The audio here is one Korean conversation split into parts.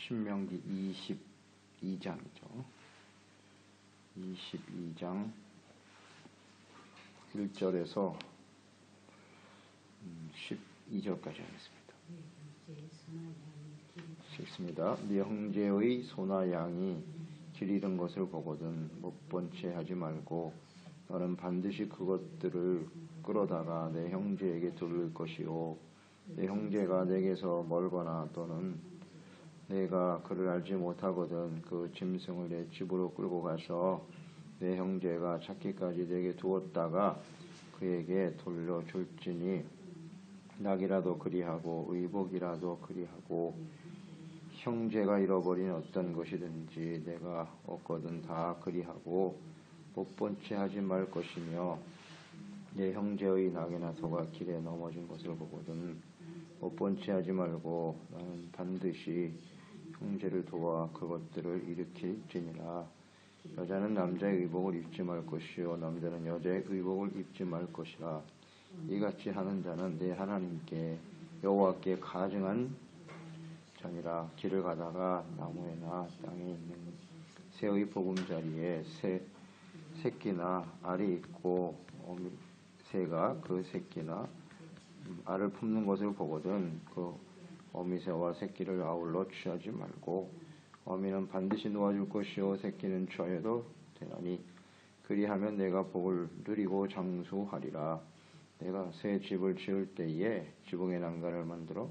신명기 22장이죠. 22장 1절에서 12절까지 하겠습니다. 읽습니다. 네 형제의 소나 양이 길 잃은 것을 보거든 못 본 채 하지 말고 너는 반드시 그것들을 끌어다가 내 형제에게 돌릴 것이요 내 형제가 내게서 멀거나 또는 내가 그를 알지 못하거든 그 짐승을 내 집으로 끌고 가서 내 형제가 찾기까지 내게 두었다가 그에게 돌려줄지니 낙이라도 그리하고 의복이라도 그리하고 형제가 잃어버린 어떤 것이든지 내가 얻거든 다 그리하고 못 본 채 하지 말 것이며 내 형제의 낙이나 소가 길에 넘어진 것을 보거든 못 본 채 하지 말고 나는 반드시 형제를 도와 그것들을 일으킬지니라. 여자는 남자의 의복을 입지 말 것이요 남자는 여자의 의복을 입지 말 것이라. 이같이 하는 자는 내 하나님께 여호와께 가증한 자니라. 길을 가다가 나무에나 땅에 있는 새의 보금자리에 새끼나 알이 있고 새가 그 새끼나 알을 품는 것을 보거든 그 어미새와 새끼를 아울러 취하지 말고 어미는 반드시 놓아줄 것이요 새끼는 취하여도 되나니 그리하면 내가 복을 누리고 장수하리라. 내가 새 집을 지을 때에 지붕에 난간을 만들어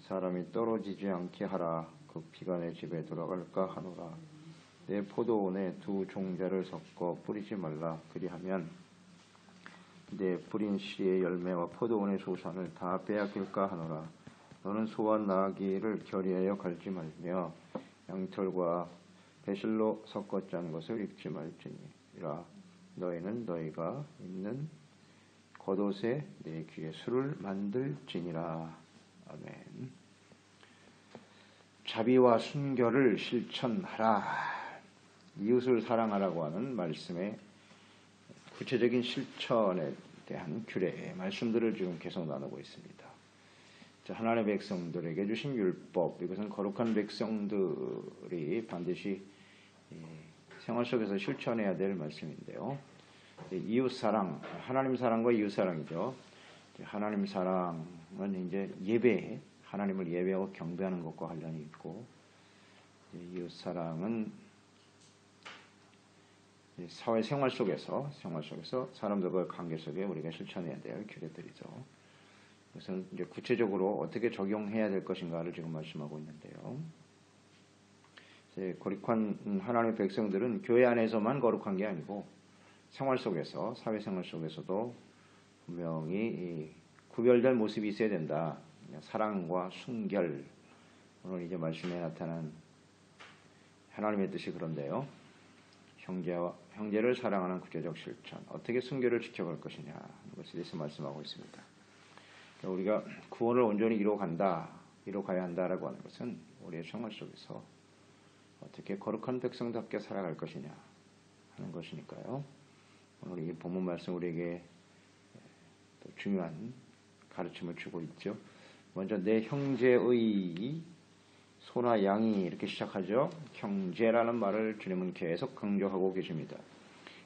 사람이 떨어지지 않게 하라. 그 비가 내 집에 돌아갈까 하노라. 내 포도원에 두 종자를 섞어 뿌리지 말라. 그리하면 내 뿌린 씨의 열매와 포도원의 소산을 다 빼앗길까 하노라. 너는 소와 나귀를 결의하여 갈지 말며 양털과 배실로 섞어 짠 것을 입지 말지니라. 너희는 너희가 입는 겉옷에 내 귀에 술을 만들지니라. 아멘. 자비와 순결을 실천하라. 이웃을 사랑하라고 하는 말씀의 구체적인 실천에 대한 규례 말씀들을 지금 계속 나누고 있습니다. 하나님의 백성들에게 주신 율법, 이것은 거룩한 백성들이 반드시 생활 속에서 실천해야 될 말씀인데요. 이웃사랑, 하나님 사랑과 이웃사랑이죠. 하나님 사랑은 이제 예배, 하나님을 예배하고 경배하는 것과 관련이 있고, 이웃사랑은 사회생활 속에서 사람들과의 관계 속에 우리가 실천해야 될 규례들이죠. 그것은 이제 구체적으로 어떻게 적용해야 될 것인가를 지금 말씀하고 있는데요. 거룩한 하나님의 백성들은 교회 안에서만 거룩한 게 아니고 생활 속에서, 사회생활 속에서도 분명히 구별될 모습이 있어야 된다. 사랑과 순결, 오늘 이제 말씀에 나타난 하나님의 뜻이 그런데요. 형제를 사랑하는 구체적 실천, 어떻게 순결을 지켜갈 것이냐 하는 것에 대해서 말씀하고 있습니다. 우리가 구원을 온전히 이뤄가야 한다라고 하는 것은 우리의 생활 속에서 어떻게 거룩한 백성답게 살아갈 것이냐 하는 것이니까요. 오늘 이 본문 말씀 우리에게 또 중요한 가르침을 주고 있죠. 먼저 내 형제의 소나 양이 이렇게 시작하죠. 형제라는 말을 주님은 계속 강조하고 계십니다.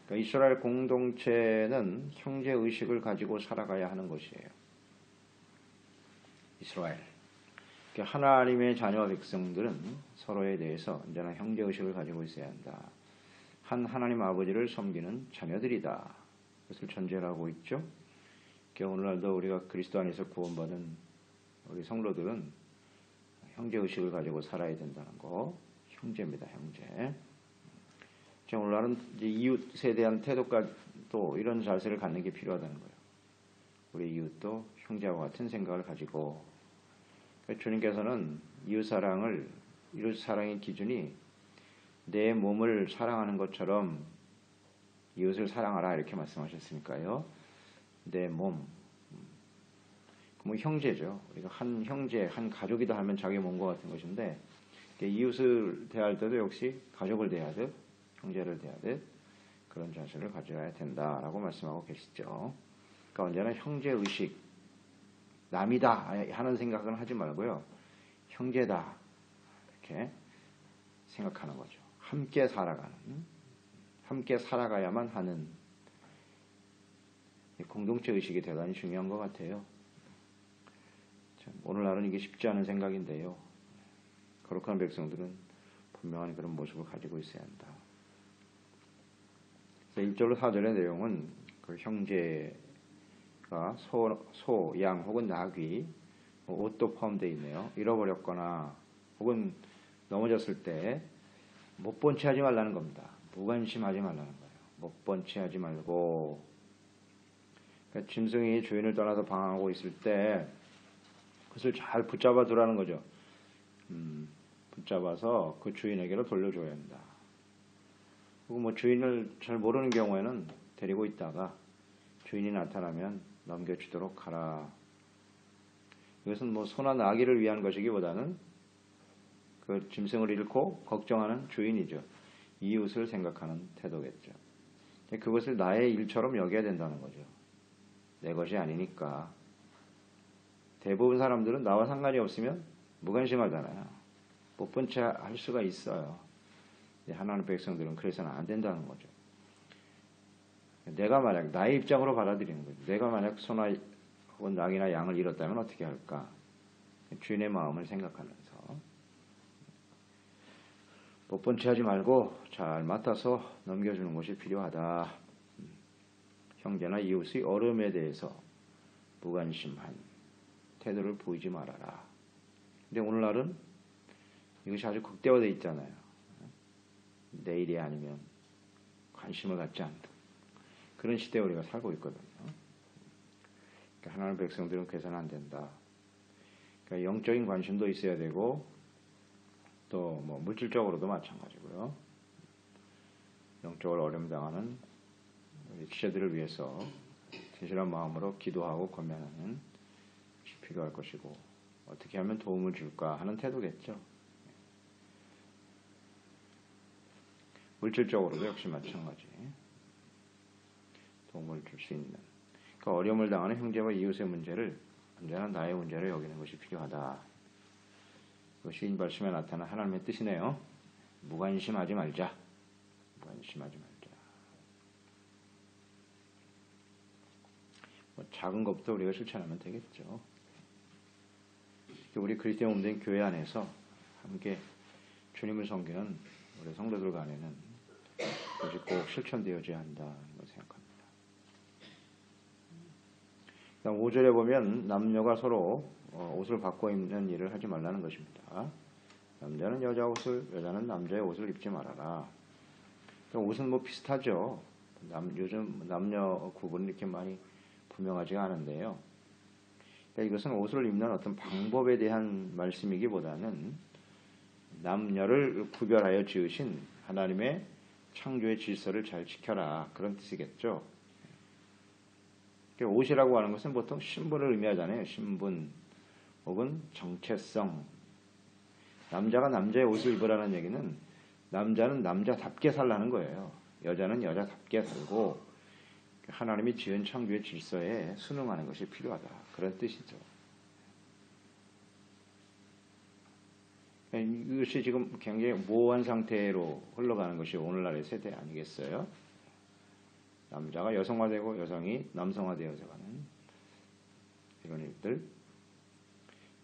그러니까 이스라엘 공동체는 형제의식을 가지고 살아가야 하는 것이에요. 이스라엘. 그러니까 하나님의 자녀 백성들은 서로에 대해서 언제나 형제의식을 가지고 있어야 한다. 한 하나님 아버지를 섬기는 자녀들이다. 그것을 전제로 하고 있죠. 그러니까 오늘날도 우리가 그리스도 안에서 구원받은 우리 성도들은 형제의식을 가지고 살아야 된다는 거. 형제입니다. 형제. 오늘날은 이웃에 대한 태도가 또 이런 자세를 갖는 게 필요하다는 거예요. 우리 이웃도 형제와 같은 생각을 가지고, 주님께서는 이웃 사랑의 기준이 내 몸을 사랑하는 것처럼 이웃을 사랑하라 이렇게 말씀하셨으니까요. 내 몸, 뭐 형제죠. 우리가 한 형제, 한 가족이다 하면 자기 몸과 같은 것인데, 이웃을 대할 때도 역시 가족을 대하듯 형제를 대하듯 그런 자세를 가져야 된다라고 말씀하고 계시죠. 그러니까 언제나 형제의식, 남이다 하는 생각은 하지 말고요. 형제다 이렇게 생각하는 거죠. 함께 살아가는, 함께 살아가야만 하는 공동체 의식이 대단히 중요한 것 같아요. 참, 오늘날은 이게 쉽지 않은 생각인데요. 거룩한 백성들은 분명한 그런 모습을 가지고 있어야 한다. 1절로 4절의 내용은 그 형제가 소, 양 혹은 나귀, 옷도 포함되어 있네요. 잃어버렸거나 혹은 넘어졌을 때 못 본 채 하지 말라는 겁니다. 무관심하지 말라는 거예요. 못 본 채 하지 말고, 그러니까 짐승이 주인을 떠나서 방황하고 있을 때 그것을 잘 붙잡아 두라는 거죠. 붙잡아서 그 주인에게로 돌려줘야 한다. 그리고 뭐 주인을 잘 모르는 경우에는 데리고 있다가 주인이 나타나면 넘겨주도록 하라. 이것은 뭐 소나 나귀를 위한 것이기보다는 그 짐승을 잃고 걱정하는 주인이죠. 이웃을 생각하는 태도겠죠. 그것을 나의 일처럼 여겨야 된다는 거죠. 내 것이 아니니까. 대부분 사람들은 나와 상관이 없으면 무관심하잖아요. 못 본 채 할 수가 있어요. 하나님의 백성들은 그래서는 안 된다는 거죠. 내가 만약 나의 입장으로 받아들이는 거죠. 내가 만약 소나 혹은 낙이나 양을 잃었다면 어떻게 할까? 주인의 마음을 생각하면서 못 본 채 하지 말고 잘 맡아서 넘겨주는 것이 필요하다. 형제나 이웃의 어려움에 대해서 무관심한 태도를 보이지 말아라. 근데 오늘날은 이것이 아주 극대화되어 있잖아요. 내일이 아니면 관심을 갖지 않는 그런 시대에 우리가 살고 있거든요. 그러니까 하나님의 백성들은 그래서는 안 된다. 그러니까 영적인 관심도 있어야 되고 또 뭐 물질적으로도 마찬가지고요. 영적으로 어려움 당하는 지체들을 위해서 진실한 마음으로 기도하고 권면하는 것이 필요할 것이고 어떻게 하면 도움을 줄까 하는 태도겠죠. 물질적으로도 역시 마찬가지. 도움을 줄 수 있는. 그러니까 어려움을 당하는 형제와 이웃의 문제를 언제나 나의 문제로 여기는 것이 필요하다. 그것이 이 말씀에 나타난 하나님의 뜻이네요. 무관심하지 말자. 무관심하지 말자. 뭐 작은 것부터 우리가 실천하면 되겠죠. 우리 그리스도인 몸된 교회 안에서 함께 주님을 섬기는 우리 성도들 간에는 그것이 꼭 실천되어져야 한다는 걸 생각합니다. 5절에 보면 남녀가 서로 옷을 바꿔 입는 일을 하지 말라는 것입니다. 남자는 여자 옷을, 여자는 남자의 옷을 입지 말아라. 옷은 뭐 비슷하죠. 요즘 남녀 구분이 이렇게 많이 분명하지가 않은데요. 그러니까 이것은 옷을 입는 어떤 방법에 대한 말씀이기보다는 남녀를 구별하여 지으신 하나님의 창조의 질서를 잘 지켜라. 그런 뜻이겠죠. 옷이라고 하는 것은 보통 신분을 의미하잖아요. 신분 혹은 정체성. 남자가 남자의 옷을 입으라는 얘기는 남자는 남자답게 살라는 거예요. 여자는 여자답게 살고 하나님이 지은 창조의 질서에 순응하는 것이 필요하다. 그런 뜻이죠. 이것이 지금 굉장히 모호한 상태로 흘러가는 것이 오늘날의 세대 아니겠어요? 남자가 여성화되고 여성이 남성화되어서 가는 이런 일들.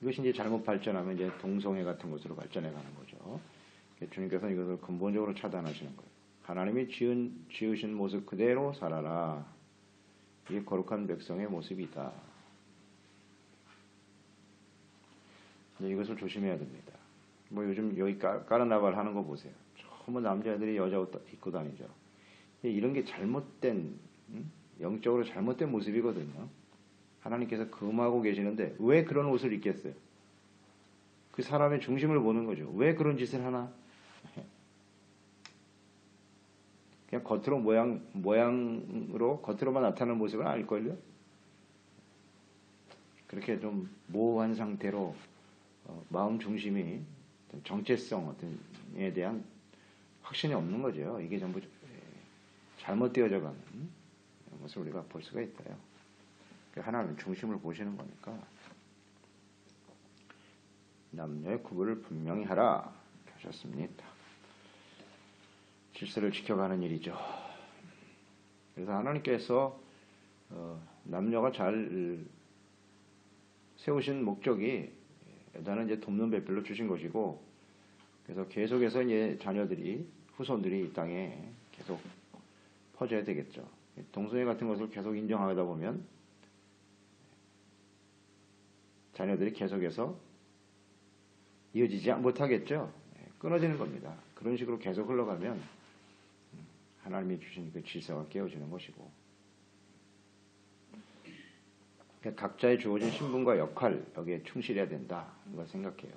이것이 이제 잘못 발전하면 이제 동성애 같은 것으로 발전해 가는 거죠. 주님께서는 이것을 근본적으로 차단하시는 거예요. 하나님이 지으신 모습 그대로 살아라. 이게 거룩한 백성의 모습이다. 이것을 조심해야 됩니다. 뭐 요즘 여기 까르나발 하는 거 보세요. 전부 남자애들이 여자 옷 입고 다니죠. 이런 게 잘못된, 영적으로 잘못된 모습이거든요. 하나님께서 금하고 계시는데 왜 그런 옷을 입겠어요? 그 사람의 중심을 보는 거죠. 왜 그런 짓을 하나? 그냥 겉으로 모양으로 겉으로만 나타나는 모습은 아닐걸요? 그렇게 좀 모호한 상태로 마음 중심이 정체성 어떤에 대한 확신이 없는 거죠. 이게 전부 잘못되어져 가는 것을 우리가 볼 수가 있어요. 하나님은 중심을 보시는 거니까 남녀의 구분을 분명히 하라. 좋습니다. 질서를 지켜가는 일이죠. 그래서 하나님께서 남녀가 잘 세우신 목적이 일단은 이제 돕는 배필로 주신 것이고, 그래서 계속해서 이제 자녀들이, 후손들이 이 땅에 계속 퍼져야 되겠죠. 동성애 같은 것을 계속 인정하다 보면 자녀들이 계속해서 이어지지 못하겠죠. 끊어지는 겁니다. 그런 식으로 계속 흘러가면 하나님이 주신 그 질서가 깨어지는 것이고, 각자의 주어진 신분과 역할, 여기에 충실해야 된다, 이걸 생각해요.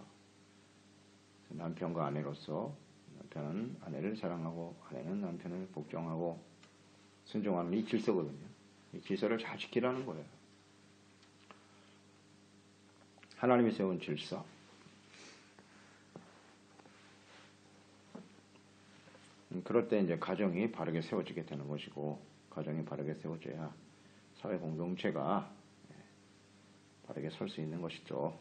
남편과 아내로서 남편은 아내를 사랑하고 아내는 남편을 복종하고 순종하는 이 질서거든요. 이 질서를 잘 지키라는 거예요. 하나님이 세운 질서. 그럴 때 이제 가정이 바르게 세워지게 되는 것이고, 가정이 바르게 세워져야 사회 공동체가 바르게 설 수 있는 것이죠.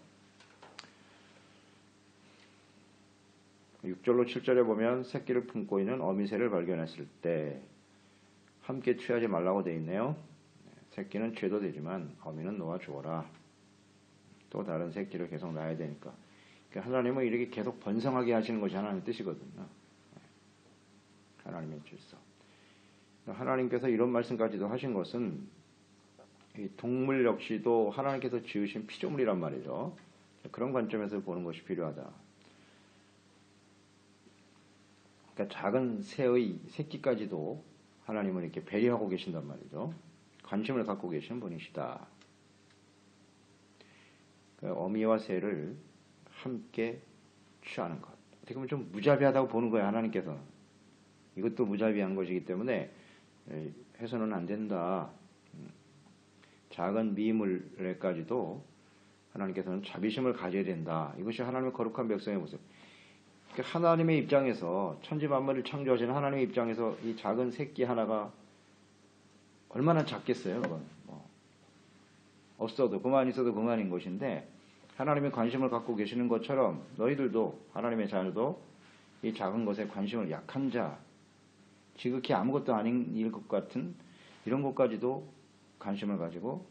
6절로 7절에 보면 새끼를 품고 있는 어미새를 발견했을 때 함께 취하지 말라고 되어 있네요. 새끼는 취해도 되지만 어미는 놓아 주어라. 또 다른 새끼를 계속 낳아야 되니까. 그러니까 하나님은 이렇게 계속 번성하게 하시는 것이 하나님의 뜻이거든요. 하나님의 질서. 하나님께서 이런 말씀까지도 하신 것은 이 동물 역시도 하나님께서 지으신 피조물이란 말이죠. 그런 관점에서 보는 것이 필요하다. 그러니까 작은 새의 새끼까지도 하나님은 이렇게 배려하고 계신단 말이죠. 관심을 갖고 계시는 분이시다. 그러니까 어미와 새를 함께 취하는 것. 어떻게 보면 좀 무자비하다고 보는 거예요, 하나님께서는. 이것도 무자비한 것이기 때문에 해서는 안 된다. 작은 미물에까지도 하나님께서는 자비심을 가져야 된다. 이것이 하나님의 거룩한 백성의 모습. 하나님의 입장에서, 천지만물을 창조하신 하나님의 입장에서 이 작은 새끼 하나가 얼마나 작겠어요. 그건 없어도 그만 있어도 그만인 것인데, 하나님의 관심을 갖고 계시는 것처럼 너희들도, 하나님의 자녀도 이 작은 것에 관심을, 약한 자, 지극히 아무것도 아닌 일 것 같은 이런 것까지도 관심을 가지고,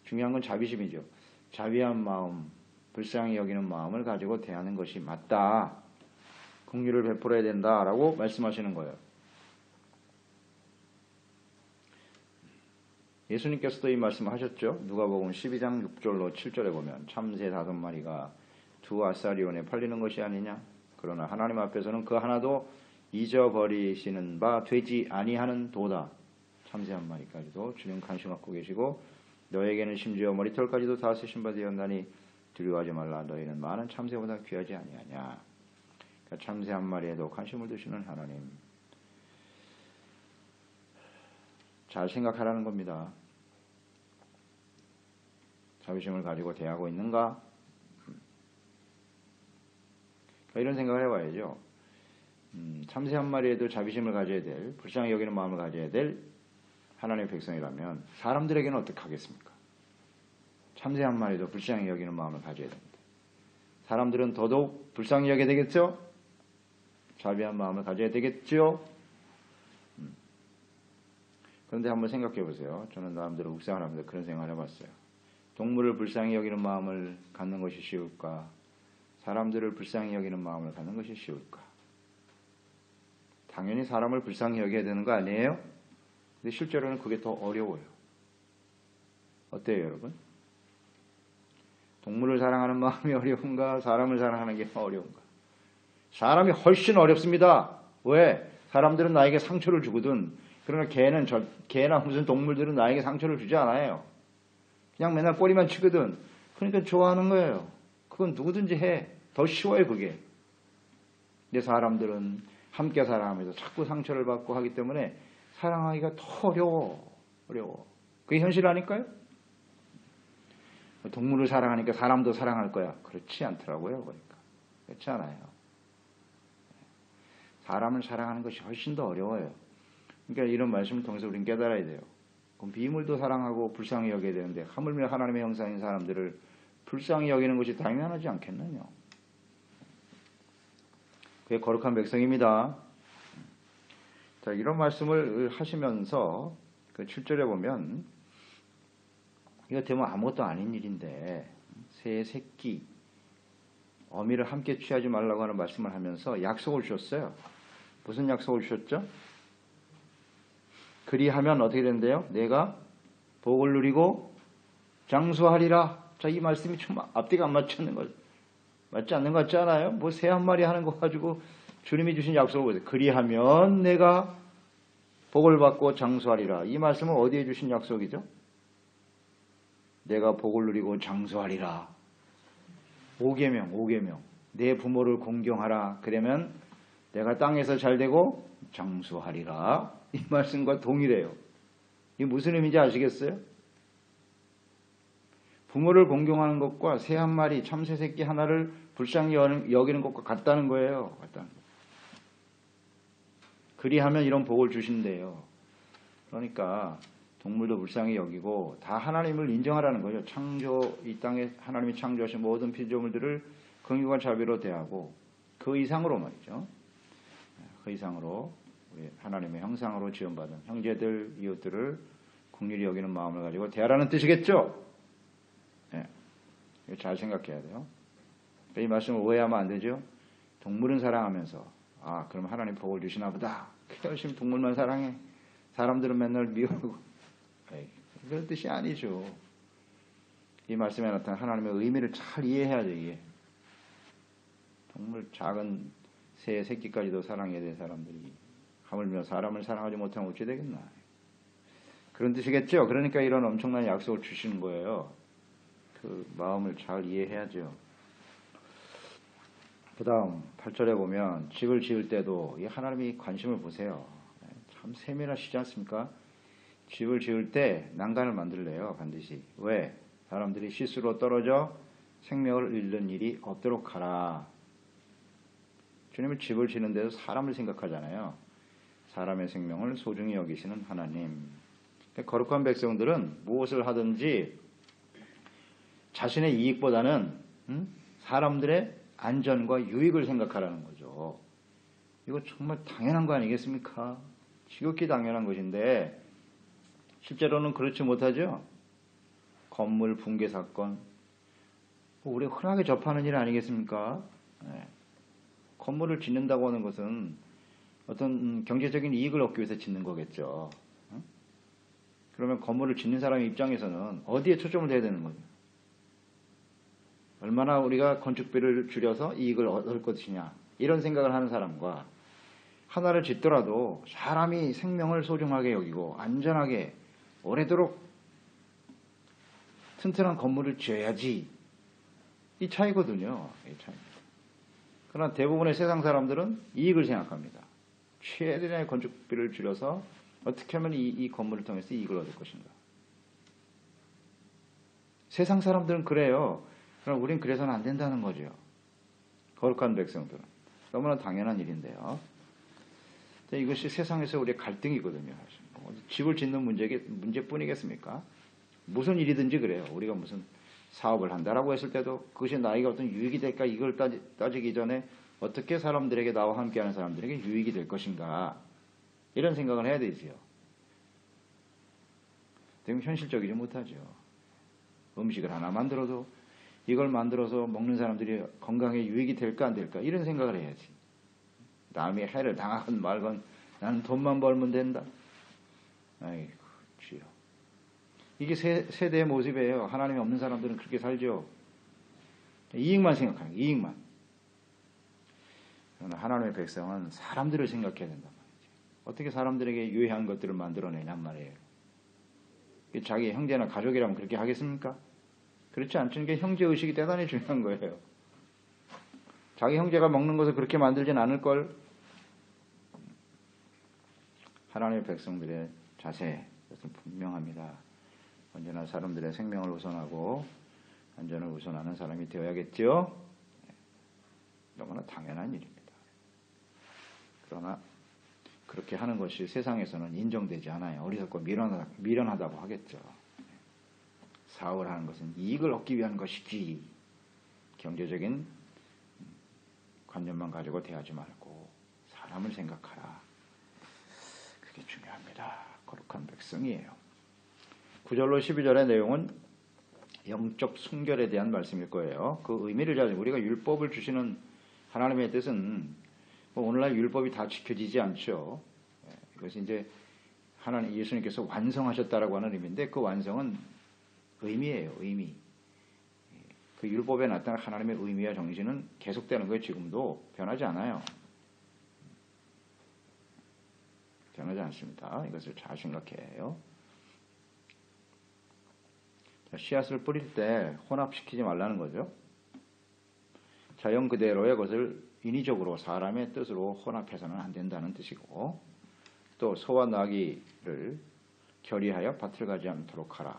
중요한 건 자비심이죠. 자비한 마음, 불쌍히 여기는 마음을 가지고 대하는 것이 맞다. 긍휼을 베풀어야 된다라고 말씀하시는 거예요. 예수님께서도 이 말씀을 하셨죠. 누가복음 12장 6절로 7절에 보면 참새 5마리가 2아사리온에 팔리는 것이 아니냐. 그러나 하나님 앞에서는 그 하나도 잊어버리시는 바 되지 아니하는 도다. 참새 1마리까지도 주님 관심 갖고 계시고, 너에게는 심지어 머리털까지도 다 쓰신 바 되었나니 두려워하지 말라. 너희는 많은 참새보다 귀하지 아니하냐. 그러니까 참새 1마리에도 관심을 두시는 하나님. 잘 생각하라는 겁니다. 자비심을 가지고 대하고 있는가? 그러니까 이런 생각을 해봐야죠. 참새 1마리에도 자비심을 가져야 될, 불쌍히 여기는 마음을 가져야 될 하나님의 백성이라면 사람들에게는 어떻게 하겠습니까? 참새 1마리도 불쌍히 여기는 마음을 가져야 됩니다. 사람들은 더더욱 불쌍히 여겨야 되겠죠? 자비한 마음을 가져야 되겠죠? 그런데 한번 생각해 보세요. 저는 나름대로 묵상을 하면서 그런 생각을 해봤어요. 동물을 불쌍히 여기는 마음을 갖는 것이 쉬울까? 사람들을 불쌍히 여기는 마음을 갖는 것이 쉬울까? 당연히 사람을 불쌍히 여겨야 되는 거 아니에요? 근데 실제로는 그게 더 어려워요. 어때요, 여러분? 동물을 사랑하는 마음이 어려운가? 사람을 사랑하는 게 어려운가? 사람이 훨씬 어렵습니다. 왜? 사람들은 나에게 상처를 주거든. 그러나 개나 무슨 동물들은 나에게 상처를 주지 않아요. 그냥 맨날 꼬리만 치거든. 그러니까 좋아하는 거예요. 그건 누구든지 해. 더 쉬워요, 그게. 근데 사람들은 함께 살아가면서 자꾸 상처를 받고 하기 때문에 사랑하기가 더 어려워. 그게 현실 아닐까요? 동물을 사랑하니까 사람도 사랑할 거야. 그렇지 않더라고요, 그러니까. 그렇지 않아요. 사람을 사랑하는 것이 훨씬 더 어려워요. 그러니까 이런 말씀을 통해서 우리는 깨달아야 돼요. 그럼 비물도 사랑하고 불쌍히 여겨야 되는데, 하물며 하나님의 형상인 사람들을 불쌍히 여기는 것이 당연하지 않겠느냐. 그게 거룩한 백성입니다. 자, 이런 말씀을 하시면서 그 7절에 보면 이거 되면 아무것도 아닌 일인데 새 새끼 어미를 함께 취하지 말라고 하는 말씀을 하면서 약속을 주셨어요. 무슨 약속을 주셨죠? 그리하면 어떻게 된대요? 내가 복을 누리고 장수하리라. 자, 이 말씀이 좀 앞뒤가 안 맞지 않는 것 같지 않아요? 뭐 새 한 마리 하는 거 가지고 주님이 주신 약속을 보세요. 그리하면 내가 복을 받고 장수하리라. 이 말씀은 어디에 주신 약속이죠? 내가 복을 누리고 장수하리라. 5계명. 내 부모를 공경하라. 그러면 내가 땅에서 잘되고 장수하리라. 이 말씀과 동일해요. 이게 무슨 의미인지 아시겠어요? 부모를 공경하는 것과 새 한 마리, 참새 새끼 하나를 불쌍히 여기는 것과 같다는 거예요. 그리하면 이런 복을 주신대요. 그러니까 동물도 불쌍히 여기고 다 하나님을 인정하라는 거죠. 이 땅에 하나님이 창조하신 모든 피조물들을 긍휼과 자비로 대하고 그 이상으로 말이죠. 그 이상으로 우리 하나님의 형상으로 지원받은 형제들, 이웃들을 긍휼히 여기는 마음을 가지고 대하라는 뜻이겠죠. 네. 이거 잘 생각해야 돼요. 이 말씀을 오해하면 안 되죠. 동물은 사랑하면서 그럼 하나님 복을 주시나 보다. 열심히 동물만 사랑해. 사람들은 맨날 미워하고. 그런 뜻이 아니죠. 이 말씀에 나타난 하나님의 의미를 잘 이해해야 돼요. 이해. 동물 작은 새 새끼까지도 사랑해야 될 사람들이 하물며 사람을 사랑하지 못하면 어찌 되겠나. 그런 뜻이겠죠. 그러니까 이런 엄청난 약속을 주시는 거예요. 그 마음을 잘 이해해야죠. 그 다음 8절에 보면 집을 지을 때도 이 하나님이 관심을 보세요. 참 세밀하시지 않습니까? 집을 지을 때 난간을 만들래요. 반드시. 왜? 사람들이 실수로 떨어져 생명을 잃는 일이 없도록 하라. 주님은 집을 지는 데서 사람을 생각하잖아요. 사람의 생명을 소중히 여기시는 하나님. 거룩한 백성들은 무엇을 하든지 자신의 이익보다는 사람들의 안전과 유익을 생각하라는 거죠. 이거 정말 당연한 거 아니겠습니까? 지극히 당연한 것인데 실제로는 그렇지 못하죠. 건물 붕괴 사건, 우리가 흔하게 접하는 일 아니겠습니까? 네. 건물을 짓는다고 하는 것은 어떤 경제적인 이익을 얻기 위해서 짓는 거겠죠. 그러면 건물을 짓는 사람의 입장에서는 어디에 초점을 둬야 되는 거죠? 얼마나 우리가 건축비를 줄여서 이익을 얻을 것이냐 이런 생각을 하는 사람과 하나를 짓더라도 사람이 생명을 소중하게 여기고 안전하게 오래도록 튼튼한 건물을 지어야지 이 차이거든요. 이 차이. 그러나 대부분의 세상 사람들은 이익을 생각합니다. 최대한의 건축비를 줄여서 어떻게 하면 이 건물을 통해서 이익을 얻을 것인가. 세상 사람들은 그래요. 그럼 우린 그래서는 안 된다는 거죠. 거룩한 백성들은. 너무나 당연한 일인데요. 이것이 세상에서 우리의 갈등이거든요. 집을 짓는 문제뿐이겠습니까? 무슨 일이든지 그래요. 우리가 무슨 사업을 한다라고 했을 때도 그것이 나에게 어떤 유익이 될까 이걸 따지기 전에 어떻게 사람들에게 나와 함께하는 사람들에게 유익이 될 것인가 이런 생각을 해야 되지요. 되게 현실적이지 못하죠. 음식을 하나 만들어도 이걸 만들어서 먹는 사람들이 건강에 유익이 될까 안 될까 이런 생각을 해야지. 남이 해를 당하건 말건 나는 돈만 벌면 된다. 아이고 주여. 이게 세대의 모습이에요. 하나님이 없는 사람들은 그렇게 살죠. 이익만 생각하는 거예요. 이익만. 그러나 하나님의 백성은 사람들을 생각해야 된단 말이죠. 어떻게 사람들에게 유해한 것들을 만들어내냔 말이에요. 자기 형제나 가족이라면 그렇게 하겠습니까? 그렇지 않죠. 형제의식이 대단히 중요한 거예요. 자기 형제가 먹는 것을 그렇게 만들진 않을걸. 하나님의 백성들의 자세, 그것은 분명합니다. 언제나 사람들의 생명을 우선하고 안전을 우선하는 사람이 되어야겠죠. 너무나 당연한 일입니다. 그러나 그렇게 하는 것이 세상에서는 인정되지 않아요. 어리석고 미련하다고 하겠죠. 사업을 하는 것은 이익을 얻기 위한 것이지 경제적인 관념만 가지고 대하지 말고 사람을 생각하라. 그게 중요합니다. 거룩한 백성이에요. 9절로 12절의 내용은 영적 순결에 대한 말씀일 거예요. 그 의미를 잘 우리가 율법을 주시는 하나님의 뜻은 뭐 오늘날 율법이 다 지켜지지 않죠. 이것이 이제 하나님 예수님께서 완성하셨다라고 하는 의미인데 그 완성은 의미예요. 의미. 그 율법에 나타난 하나님의 의미와 정신은 계속되는 거예요. 지금도 변하지 않아요. 변하지 않습니다. 이것을 잘 생각해요. 씨앗을 뿌릴 때 혼합시키지 말라는 거죠. 자연 그대로의 것을 인위적으로 사람의 뜻으로 혼합해서는 안 된다는 뜻이고, 또 소와 나귀를 결의하여 밭을 가지 않도록 하라.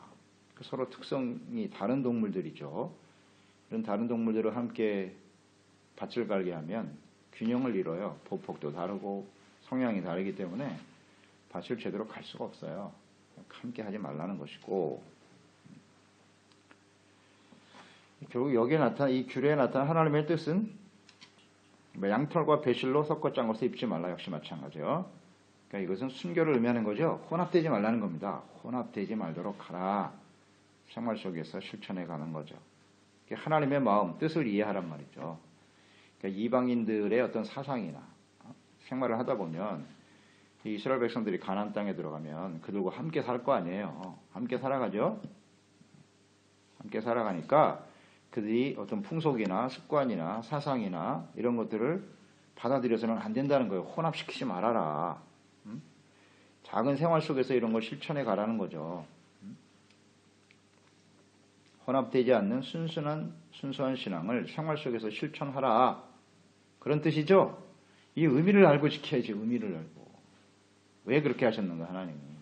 서로 특성이 다른 동물들이죠. 이런 다른 동물들을 함께 밭을 갈게 하면 균형을 이뤄요. 보폭도 다르고 성향이 다르기 때문에 밭을 제대로 갈 수가 없어요. 함께 하지 말라는 것이고, 결국 여기에 나타난 이 규례에 나타난 하나님의 뜻은 양털과 배실로 섞어 짠 것을 입지 말라. 역시 마찬가지요. 그러니까 이것은 순결을 의미하는 거죠. 혼합되지 말라는 겁니다. 혼합되지 말도록 하라. 생활 속에서 실천해 가는 거죠. 하나님의 마음, 뜻을 이해하란 말이죠. 그러니까 이방인들의 어떤 사상이나 생활을 하다 보면 이스라엘 백성들이 가나안 땅에 들어가면 그들과 함께 살 거 아니에요. 함께 살아가죠. 함께 살아가니까 그들이 어떤 풍속이나 습관이나 사상이나 이런 것들을 받아들여서는 안 된다는 거예요. 혼합시키지 말아라. 작은 생활 속에서 이런 걸 실천해 가라는 거죠. 혼합되지 않는 순수한 신앙을 생활 속에서 실천하라. 그런 뜻이죠. 이 의미를 알고 지켜야지. 의미를 알고. 왜 그렇게 하셨는가 하나님이.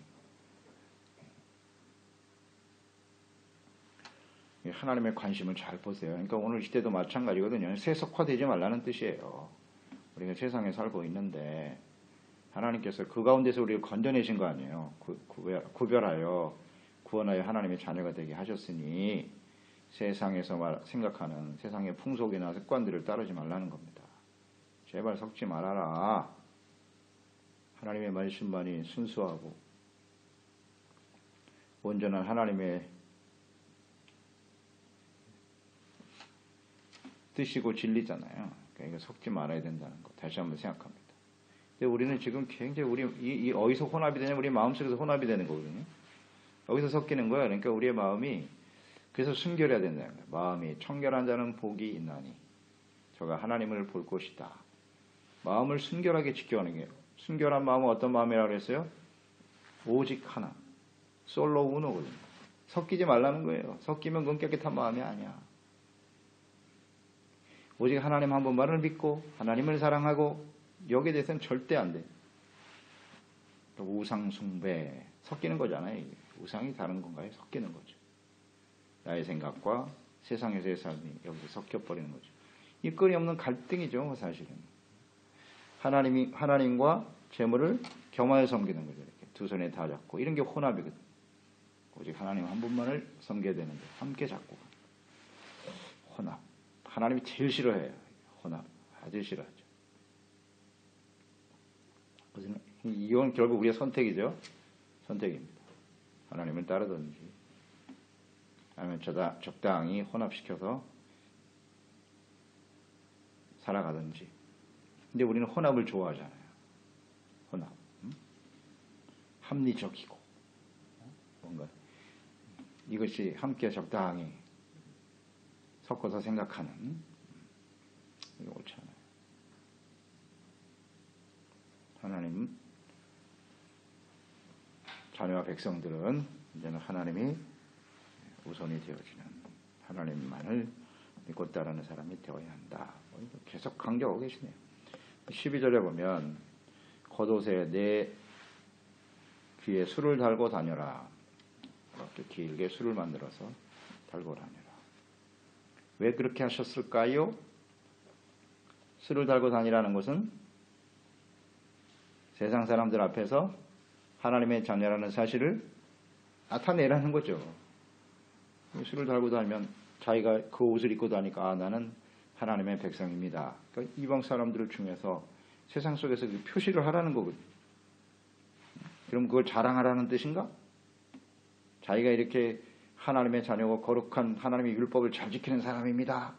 하나님의 관심을 잘 보세요. 그러니까 오늘 시대도 마찬가지거든요. 세속화되지 말라는 뜻이에요. 우리가 세상에 살고 있는데 하나님께서 그 가운데서 우리를 건져내신 거 아니에요. 구별하여 구원하여 하나님의 자녀가 되게 하셨으니 세상에서 생각하는 세상의 풍속이나 습관들을 따르지 말라는 겁니다. 제발 섞지 말아라. 하나님의 말씀만이 순수하고 온전한 하나님의 뜻이고 진리잖아요. 그러니까 이거 섞지 말아야 된다는 거 다시 한번 생각합니다. 근데 우리는 지금 굉장히 이 어디서 혼합이 되냐? 우리 마음속에서 혼합이 되는 거거든요. 여기서 섞이는 거예요. 그러니까 우리의 마음이 그래서 순결해야 된다는 거예요. 마음이 청결한 자는 복이 있나니 저가 하나님을 볼 것이다. 마음을 순결하게 지켜가는 게 순결한 마음은 어떤 마음이라고 그랬어요? 오직 하나. 솔로 우노거든요. 섞이지 말라는 거예요. 섞이면 그건 깨끗한 마음이 아니야. 오직 하나님 한 분만을 믿고 하나님을 사랑하고 여기에 대해서는 절대 안 돼. 우상 숭배 섞이는 거잖아요. 이게. 우상이 다른 건가요? 섞이는 거죠. 나의 생각과 세상에서의 삶이 여기서 섞여버리는 거죠. 이 끊임없는 갈등이죠. 사실은. 하나님과 재물을 겸하여 섬기는 거죠. 이렇게 두 손에 다 잡고 이런 게 혼합이거든. 오직 하나님 한 분만을 섬겨야 되는데 함께 잡고 혼합. 하나님이 제일 싫어해요. 혼합. 아주 싫어하죠. 이건 결국 우리의 선택이죠. 선택입니다. 하나님을 따르든지 아니면 적당히 혼합시켜서 살아가든지. 근데 우리는 혼합을 좋아하잖아요. 혼합. 합리적이고 뭔가 이것이 함께 적당히 섞어서 생각하는 이게 옳지 않아요. 하나님 자녀와 백성들은 이제는 하나님이 우선이 되어지는 하나님만을 믿고 따르는 사람이 되어야 한다. 계속 강조하고 계시네요. 12절에 보면 겉옷에 내 귀에 술을 달고 다녀라. 이렇게 길게 술을 만들어서 달고 다녀라. 왜 그렇게 하셨을까요? 술을 달고 다니라는 것은 세상 사람들 앞에서 하나님의 자녀라는 사실을 나타내라는 거죠. 술을 달고 다니면 자기가 그 옷을 입고 다니까 나는 하나님의 백성입니다. 그러니까 이방 사람들을 중에서 세상 속에서 그 표시를 하라는 거거든요. 그럼 그걸 자랑하라는 뜻인가? 자기가 이렇게 하나님의 자녀고 거룩한 하나님의 율법을 잘 지키는 사람입니다.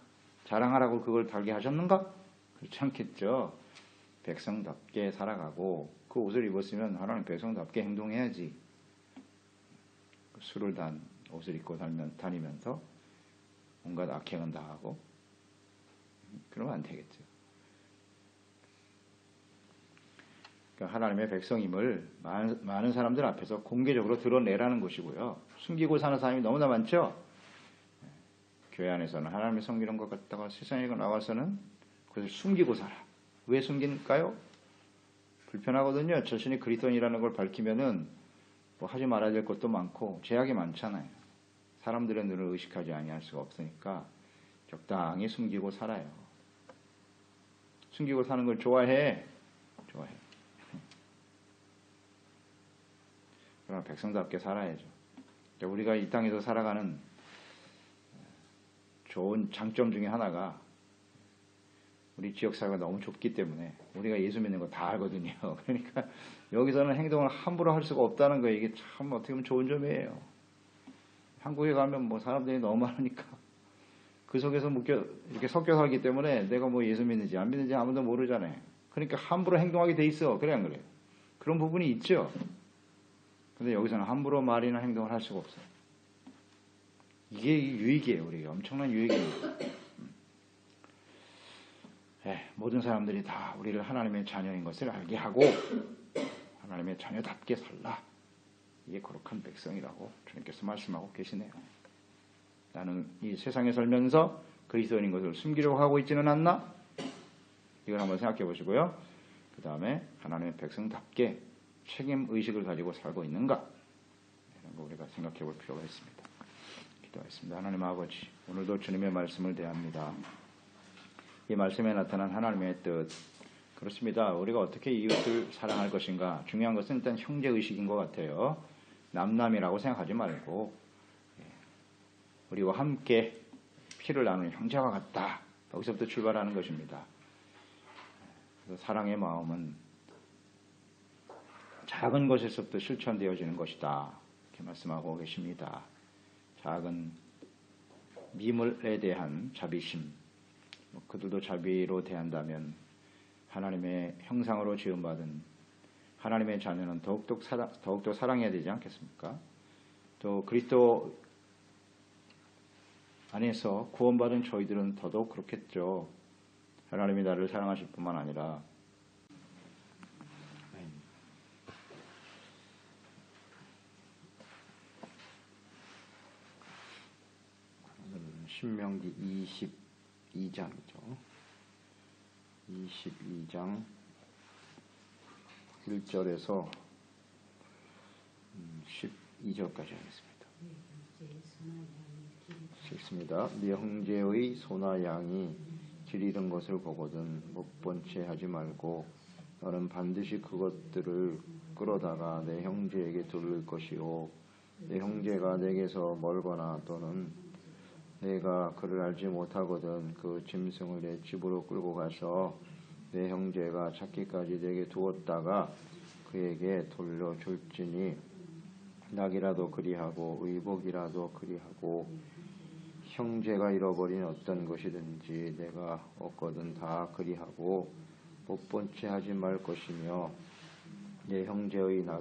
자랑하라고 그걸 달게 하셨는가? 그렇지 않겠죠. 백성답게 살아가고 그 옷을 입었으면 하나님 백성답게 행동해야지. 술을 단 옷을 입고 다니면서 온갖 악행은 다 하고 그러면 안 되겠죠. 그러니까 하나님의 백성임을 많은 사람들 앞에서 공개적으로 드러내라는 것이고요. 숨기고 사는 사람이 너무나 많죠. 교회 안에서는 하나님의 섬기는 것 같다가 세상에 나와서는 그것을 숨기고 살아. 왜 숨길까요? 불편하거든요. 자신이 그리스도인이라는 걸 밝히면은 뭐 하지 말아야 될 것도 많고 제약이 많잖아요. 사람들의 눈을 의식하지 아니할 수가 없으니까 적당히 숨기고 살아요. 숨기고 사는 걸 좋아해. 그러나 백성답게 살아야죠. 우리가 이 땅에서 살아가는 좋은 장점 중에 하나가 우리 지역사회가 너무 좁기 때문에 우리가 예수 믿는 거 다 알거든요. 그러니까 여기서는 행동을 함부로 할 수가 없다는 거예요. 이게 참 어떻게 보면 좋은 점이에요. 한국에 가면 뭐 사람들이 너무 많으니까 그 속에서 이렇게 섞여 살기 때문에 내가 뭐 예수 믿는지 안 믿는지 아무도 모르잖아요. 그러니까 함부로 행동하게 돼 있어. 그래 안 그래요? 그런 부분이 있죠. 근데 여기서는 함부로 말이나 행동을 할 수가 없어요. 이게 유익이에요. 우리에게 엄청난 유익입니다. 모든 사람들이 다 우리를 하나님의 자녀인 것을 알게 하고 하나님의 자녀답게 살라. 이게 거룩한 백성이라고 주님께서 말씀하고 계시네요. 나는 이 세상에 살면서 그리스도인인 것을 숨기려고 하고 있지는 않나? 이걸 한번 생각해 보시고요. 그 다음에 하나님의 백성답게 책임의식을 가지고 살고 있는가? 이런 거 우리가 생각해 볼 필요가 있습니다. 기도하겠습니다. 하나님 아버지, 오늘도 주님의 말씀을 대합니다. 이 말씀에 나타난 하나님의 뜻, 그렇습니다. 우리가 어떻게 이웃을 사랑할 것인가? 중요한 것은 일단 형제의식인 것 같아요. 남남이라고 생각하지 말고 우리와 함께 피를 나누는 형제와 같다. 여기서부터 출발하는 것입니다. 그래서 사랑의 마음은 작은 것에서부터 실천되어지는 것이다. 이렇게 말씀하고 계십니다. 작은 미물에 대한 자비심, 그들도 자비로 대한다면 하나님의 형상으로 지음받은 하나님의 자녀는 더욱더 사랑해야 되지 않겠습니까? 또 그리스도 안에서 구원받은 저희들은 더더욱 그렇겠죠. 하나님이 나를 사랑하실 뿐만 아니라 신명기 22장이죠. 22장 1절에서 12절까지 하겠습니다. 읽습니다. 네 형제의 소나 양이 길 잃은 것을 보거든 못 본 채 하지 말고 너는 반드시 그것들을 끌어다가 내 형제에게 돌릴 것이요 내 형제가 내게서 멀거나 또는 내가 그를 알지 못하거든 그 짐승을 내 집으로 끌고 가서 내 형제가 찾기까지 내게 두었다가 그에게 돌려줄지니 낙이라도 그리하고 의복이라도 그리하고 형제가 잃어버린 어떤 것이든지 내가 얻거든 다 그리하고 못 본 채 하지 말 것이며 내 형제의 낙